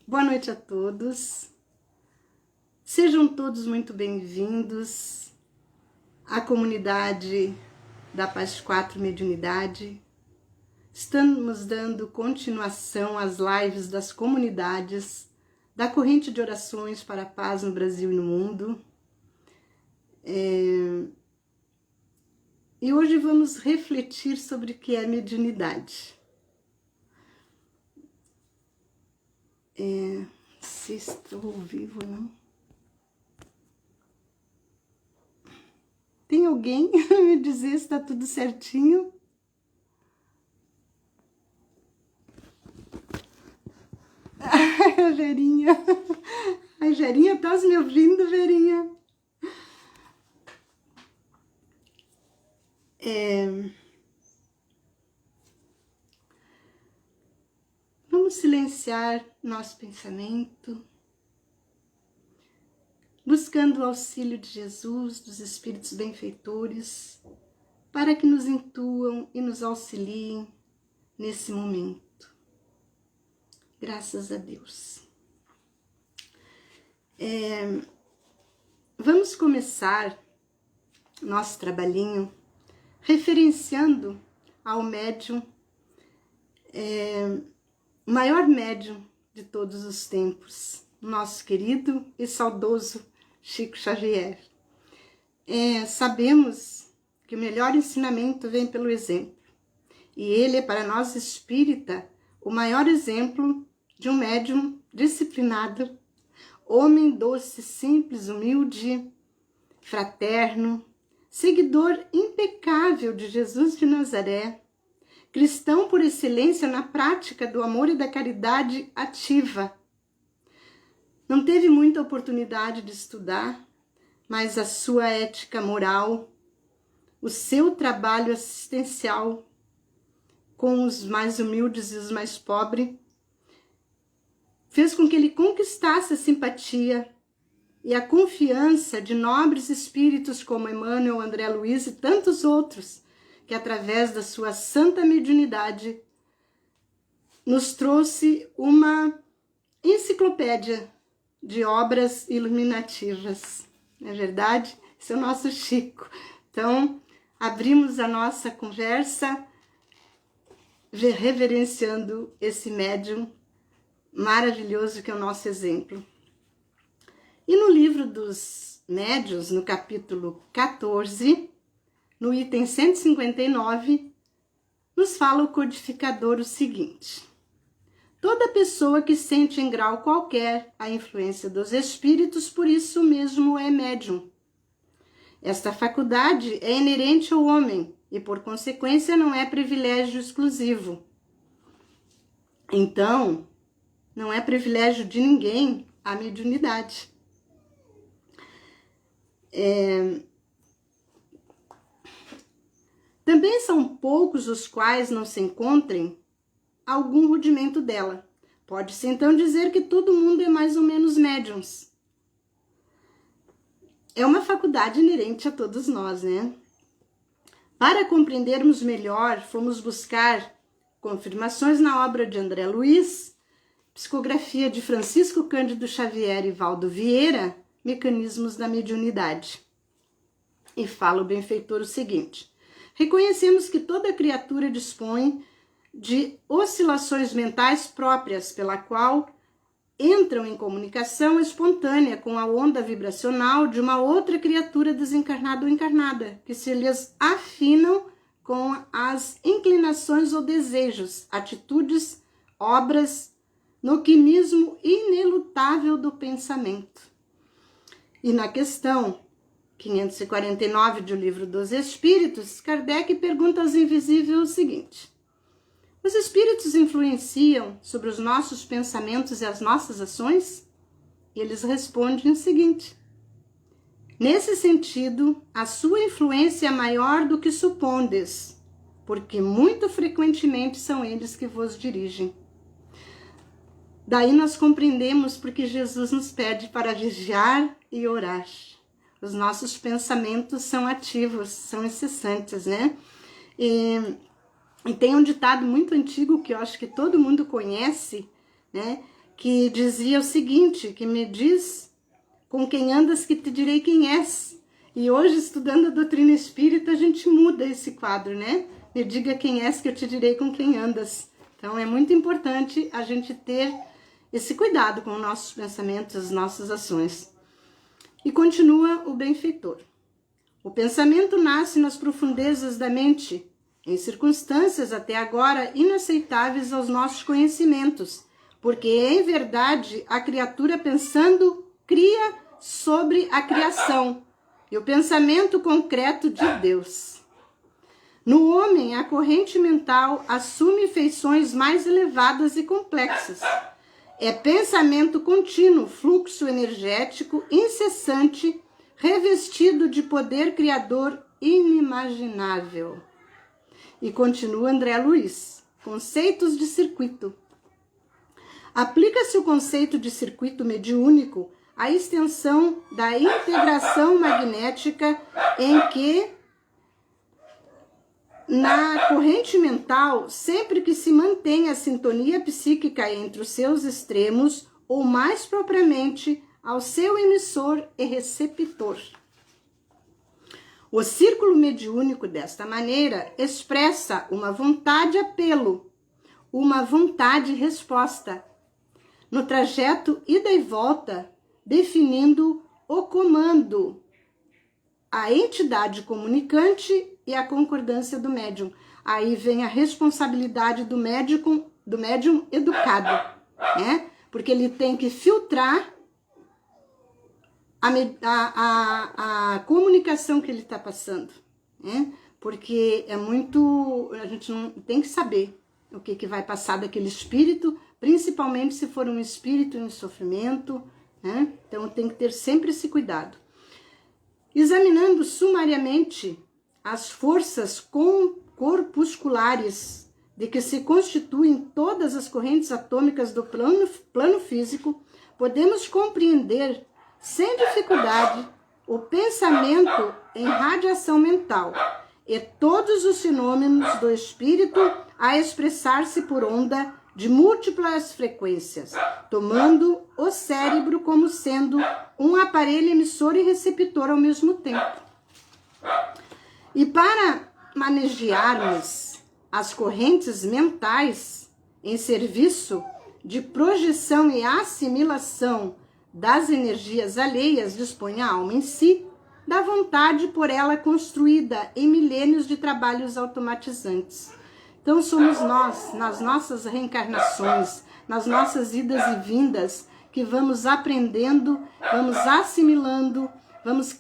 Boa noite a todos. Sejam todos muito bem-vindos à comunidade da Paz 4 Mediunidade. Estamos dando continuação às lives das comunidades da corrente de orações para a paz no Brasil e no mundo. E hoje vamos refletir sobre o que é mediunidade. Não sei se estou ao vivo ou não. Tem alguém me dizer se está tudo certinho? Ai, Verinha. Ai, Verinha, estás me ouvindo, Verinha? Vamos silenciar nosso pensamento, buscando o auxílio de Jesus, dos Espíritos benfeitores, para que nos intuam e nos auxiliem nesse momento. Graças a Deus. Vamos começar nosso trabalhinho referenciando ao médium, o maior médium de todos os tempos, nosso querido e saudoso Chico Xavier. Sabemos que o melhor ensinamento vem pelo exemplo, e ele é para nós espírita o maior exemplo de um médium disciplinado, homem doce, simples, humilde, fraterno, seguidor impecável de Jesus de Nazaré, cristão por excelência na prática do amor e da caridade ativa. Não teve muita oportunidade de estudar, mas a sua ética moral, o seu trabalho assistencial com os mais humildes e os mais pobres, fez com que ele conquistasse a simpatia e a confiança de nobres espíritos como Emmanuel, André Luiz e tantos outros, que através da sua santa mediunidade nos trouxe uma enciclopédia de obras iluminativas. Não é verdade? Esse é o nosso Chico. Então, abrimos a nossa conversa reverenciando esse médium maravilhoso que é o nosso exemplo. E no livro dos médiuns, no capítulo 14, no item 159, nos fala o codificador o seguinte: toda pessoa que sente em grau qualquer a influência dos espíritos, por isso mesmo é médium. Esta faculdade é inerente ao homem e, por consequência, não é privilégio exclusivo. Então, não é privilégio de ninguém a mediunidade. Também são poucos os quais não se encontrem algum rudimento dela. Pode-se então dizer que todo mundo é mais ou menos médiums. É uma faculdade inerente a todos nós, né? Para compreendermos melhor, fomos buscar confirmações na obra de André Luiz, psicografia de Francisco Cândido Xavier e Valdo Vieira, Mecanismos da Mediunidade. E fala o benfeitor o seguinte: reconhecemos que toda criatura dispõe de oscilações mentais próprias, pela qual entram em comunicação espontânea com a onda vibracional de uma outra criatura desencarnada ou encarnada, que se lhes afinam com as inclinações ou desejos, atitudes, obras, no quimismo inelutável do pensamento. E na questão 549 do Livro dos Espíritos, Kardec pergunta aos invisíveis o seguinte: os espíritos influenciam sobre os nossos pensamentos e as nossas ações? E eles respondem o seguinte: nesse sentido, a sua influência é maior do que supondes, porque muito frequentemente são eles que vos dirigem. Daí nós compreendemos porque Jesus nos pede para vigiar e orar. Os nossos pensamentos são ativos, são incessantes, né? E tem um ditado muito antigo que eu acho que todo mundo conhece, né? que dizia o seguinte, que me diz: com quem andas que te direi quem és. E hoje, estudando a doutrina espírita, a gente muda esse quadro, né? Me diga quem és que eu te direi com quem andas. Então é muito importante a gente ter esse cuidado com os nossos pensamentos, as nossas ações. E continua o benfeitor. O pensamento nasce nas profundezas da mente, em circunstâncias até agora inaceitáveis aos nossos conhecimentos, porque em verdade a criatura pensando cria sobre a criação e o pensamento concreto de Deus. No homem, a corrente mental assume feições mais elevadas e complexas. É pensamento contínuo, fluxo energético incessante, revestido de poder criador inimaginável. E continua André Luiz, conceitos de circuito. Aplica-se o conceito de circuito mediúnico à extensão da integração magnética em que, na corrente mental, sempre que se mantém a sintonia psíquica entre os seus extremos, ou mais propriamente, ao seu emissor e receptor. O círculo mediúnico, desta maneira, expressa uma vontade-apelo, uma vontade-resposta, no trajeto ida e volta, definindo o comando, a entidade comunicante e a concordância do médium. Aí vem a responsabilidade do médium educado, né? Porque ele tem que filtrar a comunicação que ele está passando, né? Porque é muito... a gente não tem que saber o que vai passar daquele espírito, principalmente se for um espírito em sofrimento, né? Então tem que ter sempre esse cuidado. Examinando sumariamente as forças corpusculares de que se constituem todas as correntes atômicas do plano físico, podemos compreender sem dificuldade o pensamento em radiação mental e todos os fenômenos do espírito a expressar-se por onda de múltiplas frequências, tomando o cérebro como sendo um aparelho emissor e receptor ao mesmo tempo. E para manejarmos as correntes mentais em serviço de projeção e assimilação das energias alheias, dispõe a alma em si da vontade por ela construída em milênios de trabalhos automatizantes. Então somos nós, nas nossas reencarnações, nas nossas idas e vindas, que vamos aprendendo, vamos assimilando, vamos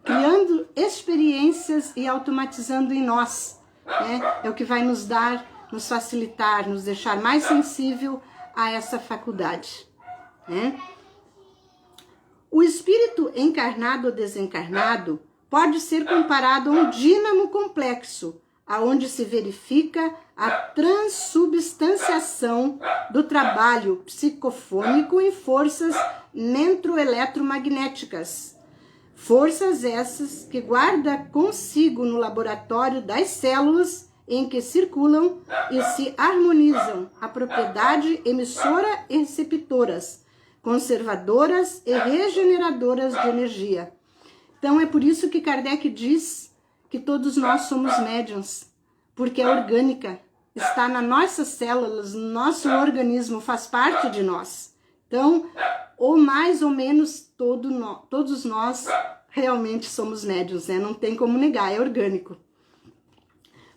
criando experiências e automatizando em nós, né? É o que vai nos dar, nos facilitar, nos deixar mais sensível a essa faculdade, né? O espírito encarnado ou desencarnado pode ser comparado a um dínamo complexo, aonde se verifica a transubstanciação do trabalho psicofônico em forças mentroeletromagnéticas. Forças essas que guarda consigo no laboratório das células em que circulam e se harmonizam a propriedade emissora e receptoras, conservadoras e regeneradoras de energia. Então é por isso que Kardec diz que todos nós somos médiuns, porque é orgânica, está nas nossas células, no nosso organismo, faz parte de nós. Então, ou mais ou menos todos nós realmente somos médiuns, né? Não tem como negar, é orgânico.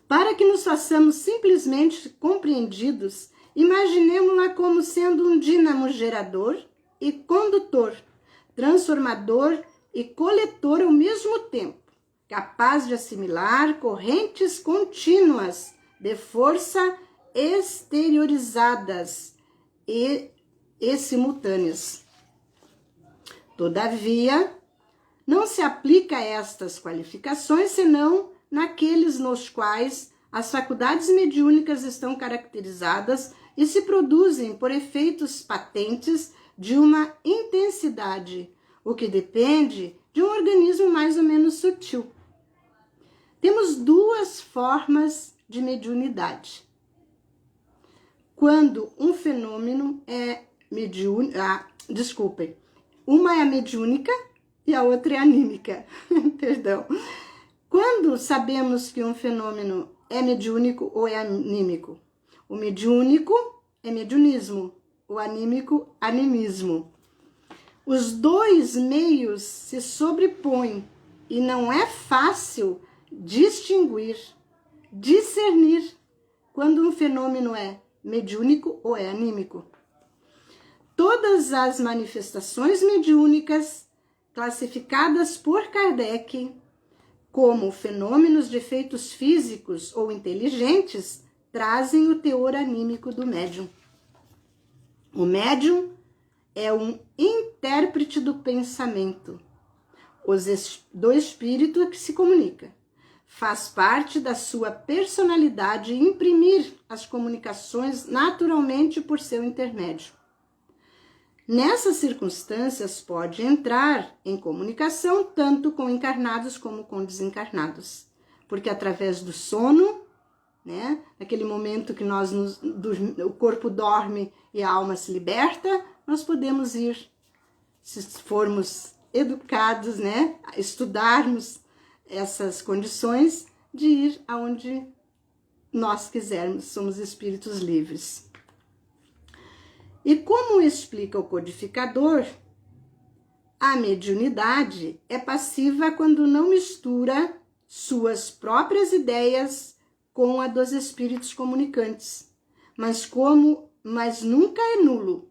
Para que nos façamos simplesmente compreendidos, imaginemos-la como sendo um dínamo gerador e condutor, transformador e coletor ao mesmo tempo, capaz de assimilar correntes contínuas de força exteriorizadas e simultâneas. Todavia, não se aplica a estas qualificações senão naqueles nos quais as faculdades mediúnicas estão caracterizadas e se produzem por efeitos patentes de uma intensidade, o que depende de um organismo mais ou menos sutil. Temos duas formas de mediunidade. Quando um fenômeno é mediúnica, desculpem, uma é a mediúnica e a outra é anímica, perdão. Quando sabemos que um fenômeno é mediúnico ou é anímico? O mediúnico é mediunismo, o anímico, animismo. Os dois meios se sobrepõem e não é fácil distinguir, discernir quando um fenômeno é mediúnico ou é anímico. Todas as manifestações mediúnicas, classificadas por Kardec como fenômenos de efeitos físicos ou inteligentes, trazem o teor anímico do médium. O médium é um intérprete do pensamento, do espírito que se comunica. Faz parte da sua personalidade imprimir as comunicações naturalmente por seu intermédio. Nessas circunstâncias, pode entrar em comunicação tanto com encarnados como com desencarnados, porque através do sono, né, naquele momento que o corpo dorme e a alma se liberta, nós podemos ir, se formos educados, né, estudarmos essas condições, de ir aonde nós quisermos, somos espíritos livres. E como explica o codificador, a mediunidade é passiva quando não mistura suas próprias ideias com a dos espíritos comunicantes, mas nunca é nulo.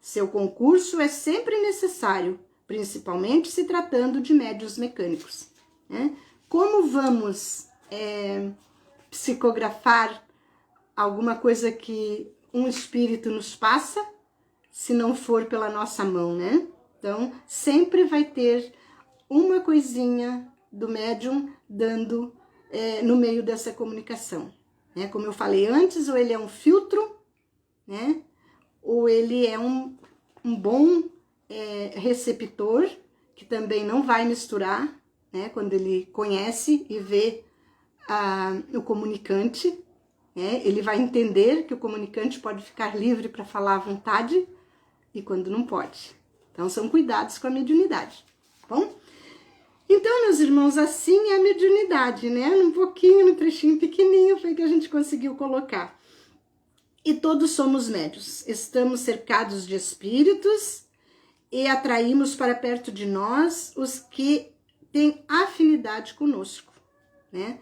Seu concurso é sempre necessário, principalmente se tratando de médiuns mecânicos, né? Como vamos psicografar alguma coisa que um espírito nos passa, se não for pela nossa mão, né? Então, sempre vai ter uma coisinha do médium dando no meio dessa comunicação, né? Como eu falei antes, ou ele é um filtro, né? Ou ele é um bom receptor, que também não vai misturar, né? Quando ele conhece e vê o comunicante, ele vai entender que o comunicante pode ficar livre para falar à vontade e quando não pode. Então, são cuidados com a mediunidade, tá bom? Então, meus irmãos, assim é a mediunidade, né? Um pouquinho, no trechinho pequenininho, foi que a gente conseguiu colocar. E todos somos médiuns. Estamos cercados de espíritos e atraímos para perto de nós os que têm afinidade conosco, né?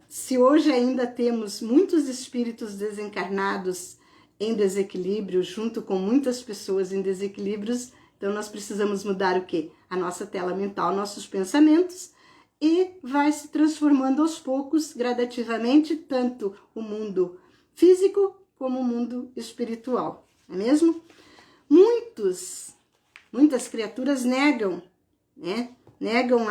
Se hoje ainda temos muitos espíritos desencarnados em desequilíbrio, junto com muitas pessoas em desequilíbrios, então nós precisamos mudar o quê? A nossa tela mental, nossos pensamentos, e vai se transformando aos poucos, gradativamente, tanto o mundo físico como o mundo espiritual, não é mesmo? Muitas criaturas negam, né? Negam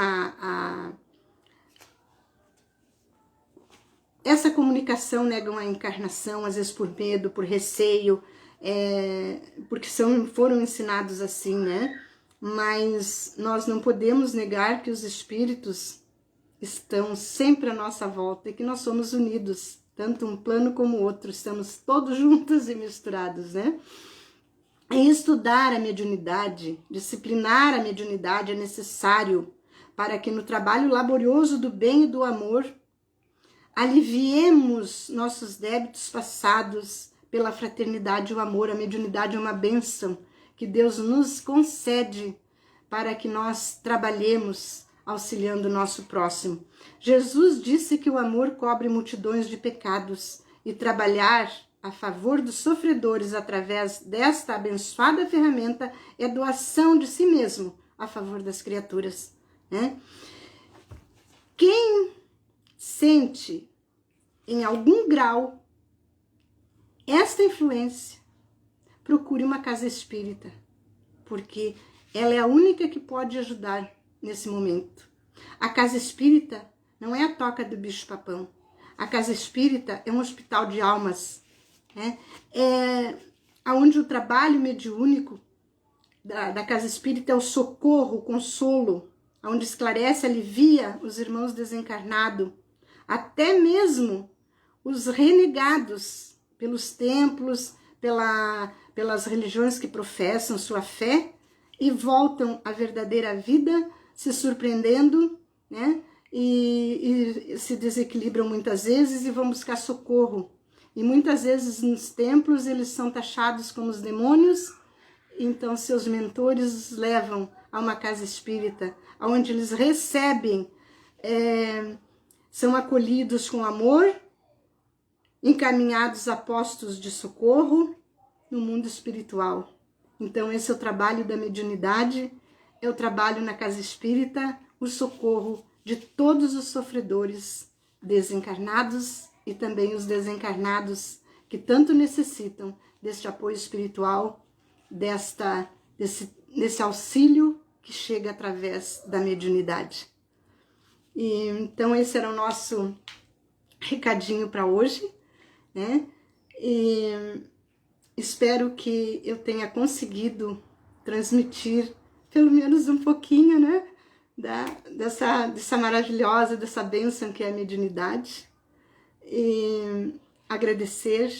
essa comunicação, negam a encarnação, às vezes por medo, por receio, porque foram ensinados assim, né? Mas nós não podemos negar que os espíritos estão sempre à nossa volta e que nós somos unidos, tanto um plano como o outro, estamos todos juntos e misturados, né? E estudar a mediunidade, disciplinar a mediunidade é necessário para que no trabalho laborioso do bem e do amor aliviemos nossos débitos passados pela fraternidade e o amor. A mediunidade é uma bênção que Deus nos concede para que nós trabalhemos auxiliando o nosso próximo. Jesus disse que o amor cobre multidões de pecados e trabalhar a favor dos sofredores através desta abençoada ferramenta é doação de si mesmo a favor das criaturas, né? Quem sente em algum grau esta influência, procure uma casa espírita, porque ela é a única que pode ajudar nesse momento. A casa espírita não é a toca do bicho-papão. A casa espírita é um hospital de almas, né? Onde o trabalho mediúnico da casa espírita é o socorro, o consolo, onde esclarece, alivia os irmãos desencarnados, até mesmo os renegados pelos templos, pelas religiões que professam sua fé e voltam à verdadeira vida, se surpreendendo, né? E se desequilibram muitas vezes e vão buscar socorro. E muitas vezes nos templos eles são taxados como os demônios, então seus mentores os levam a uma casa espírita, onde eles recebem, são acolhidos com amor, encaminhados a postos de socorro no mundo espiritual. Então esse é o trabalho da mediunidade, é o trabalho na casa espírita, o socorro de todos os sofredores desencarnados e também os desencarnados que tanto necessitam deste apoio espiritual, desse auxílio que chega através da mediunidade. E então esse era o nosso recadinho para hoje, né? E espero que eu tenha conseguido transmitir pelo menos um pouquinho, né, dessa maravilhosa, dessa bênção que é a mediunidade. E agradecer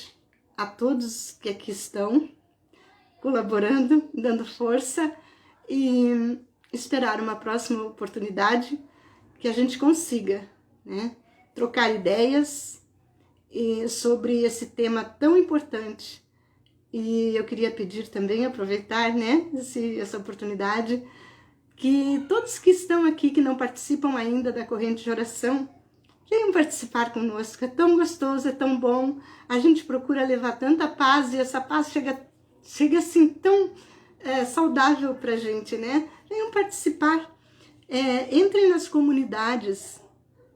a todos que aqui estão colaborando, dando força, e esperar uma próxima oportunidade que a gente consiga, né, trocar ideias sobre esse tema tão importante. E eu queria pedir também, aproveitar, né, essa oportunidade, que todos que estão aqui, que não participam ainda da corrente de oração, venham participar conosco. É tão gostoso, é tão bom. A gente procura levar tanta paz e essa paz chega assim tão saudável pra gente, né? Venham participar. Entrem nas comunidades,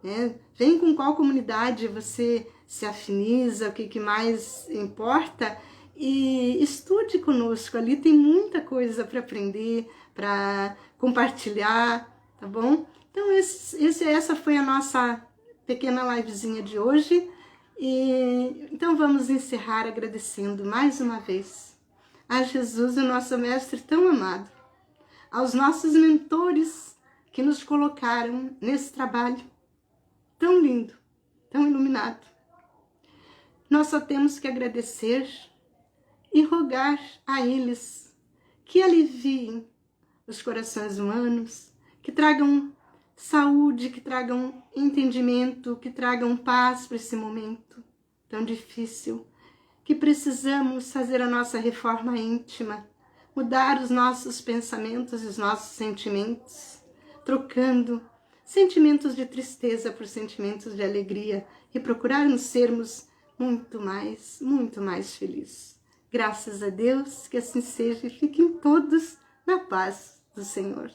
né? Vem com qual comunidade você se afiniza, o que mais importa, e estude conosco. Ali tem muita coisa para aprender, para compartilhar, tá bom? Então essa foi a nossa pequena livezinha de hoje, e então vamos encerrar agradecendo mais uma vez a Jesus, o nosso mestre tão amado, aos nossos mentores que nos colocaram nesse trabalho tão lindo, tão iluminado. Nós só temos que agradecer e rogar a eles que aliviem os corações humanos, que tragam saúde, que tragam entendimento, que tragam paz para esse momento tão difícil, que precisamos fazer a nossa reforma íntima, mudar os nossos pensamentos e os nossos sentimentos, trocando sentimentos de tristeza por sentimentos de alegria e procurarmos sermos muito mais felizes. Graças a Deus, que assim seja, e fiquem todos na paz do Senhor.